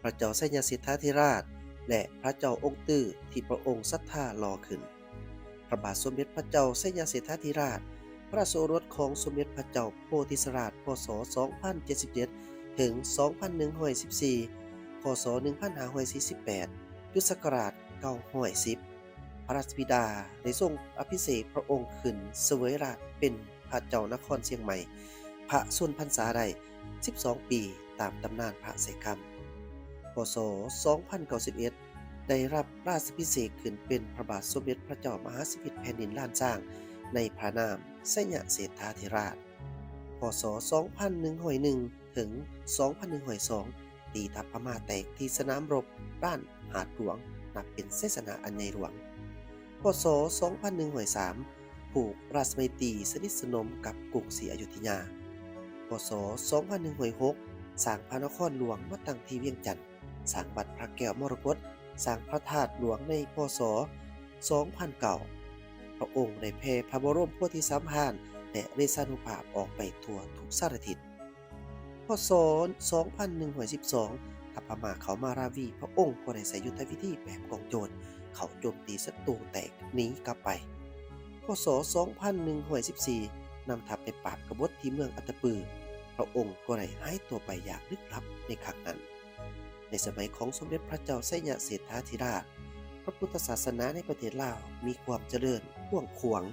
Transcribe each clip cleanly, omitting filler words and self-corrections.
พระเจ้าไสยสิทธาธิราชและพระเจ้าองค์ตื้อที่พระองค์ศรัทธารอขึ้นพระบาทสมเด็จพระเจ้าไสยสิทธาธิราชพระโสรสของสมเด็จพระเจ้าโพธิสราชพศ2077ถึง2114พศ1548พุทธศักราช910พระราชบิดาได้ทรงอภิเษกพระองค์ขึ้นเสวยราชย์เป็นพระเจ้านครเชียงใหม่พระชนพรรษาได้12 ปีตามตำนานพระไสยคำพศ2091ได้รับราชพิเศษกขึ้นเป็นพระบาทสมเด็จพระเจ้ามหาสิริแผ่นดินล้านช้างในพระนามไสยเศรษฐาธิราชพศ2101ถึง2102ตีทัพพม่าแตกที่สนามรบด้านหาดหลวงนับเป็นชัยชนะอันใหญ่หลวงพศ2103ผูกราชมัยตรีสนิทสนมกับกรุงศรีอยุธยาพศ2106สร้างพระนครหลวงมาตั้งที่เวียงจันทน์สร้างวัดพระแก้วมรกตสร้างพระธาตุหลวงในพศ2009พระองค์ได้แผ่พระบรมโพธิสัมภารและเดชานุภาพออกไปทั่วทุกสารทิศพศ2112ทัพพม่าเข้ามาราวีพระองค์ก็ได้ใช้ยุทธวิธีแบบกองโจรเข้าโจมตีศัตรูแตกหนีกลับไปพศ2114นำทัพไปปราบกบฏที่เมืองอัตตปือพระองค์ก็ได้หายตัวไปอย่างลึกลับในครั้งนั้นในสมัยของสมเด็จพระเจ้าไสยเศรษฐาธิราชพระพุทธศาสนาในประเทศลาวมีความเจริญกว้างขวาง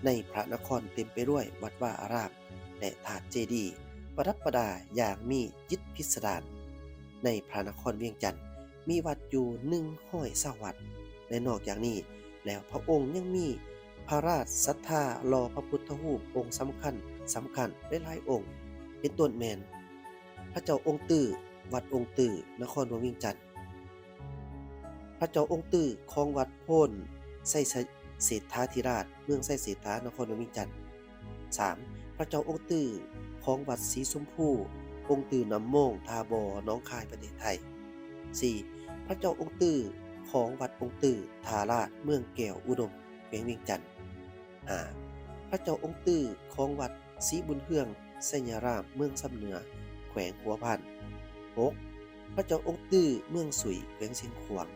ในพระนครเต็มไปด้วยวัดวาอารามและถาดเจดีย์ประดับประดาอย่างมีจิตรพิสดารในพระนครเวียงจันทน์มีวัดอยู่120วัดและนอกจากนี้แล้วพระองค์ยังมีพระราชศรัทธารอพระพุทธรูปองค์สำคัญหลายๆองค์เป็นต้นแม่นพระเจ้าองค์ตื้อวัดองค์ตื้อนครหลวงเวียงจันทน์พระเจ้าองค์ตื้อของวัดโพนไสยเศรษฐาธิราชเมืองไสยเศรษฐานครหลวงเวียงจันทน์ 3. พระเจ้าองค์ตื้อของวัดศรีชมพูองค์ตื้อน้ำโมงทาบอหนองคายประเทศไทย 4. พระเจ้าองค์ตื้อของวัดองค์ตื้อทาราชเมืองแก้วอุดมแขวงเวียงจันทน์ 5. พระเจ้าองค์ตื้อของวัดศรีบุญเฮืองไสยรามเมืองสำเหนือแขวงหัวพัน 6. พระเจ้าองค์ตื้อเมืองสุยแขวงเชียงขวาง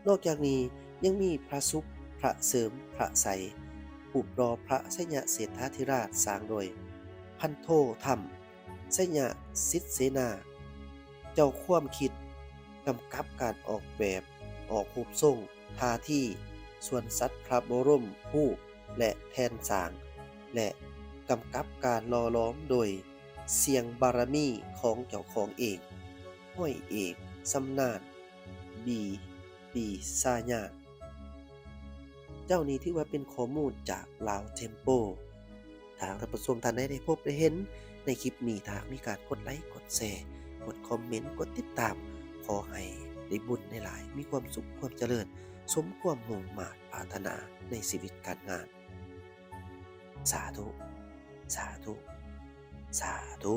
นอกจากนี้ยังมีพระสุขพระเสริมพระไสยรูปรอพระไสยเศรษฐาธิราชสร้างโดยพันโทธรรมไสยสิทธิเสนาเจ้าความคิดกำกับการออกแบบออกรูปทรงท่าที่ส่วนสัตว์พระบรมรูปและแทนสร้างและกำกับการหล่อหลอมโดยเสียงบารมีของเจ้าของเองห้อยเอกสำนานบีปีซาญาตเจ้านี้ที่ว่าเป็นข้อมูลจากลาวเทมโปทางท่านผู้ชมท่านได้พบได้เห็นในคลิปนี้ทางมีการกดไลค์กดแชร์กดคอมเมนต์กดติดตามขอให้ได้บุญในหลายมีความสุขความเจริญสมความมุ่งมา่ปรารถนาในชีวิตการงานสาธุสาธุสาธุ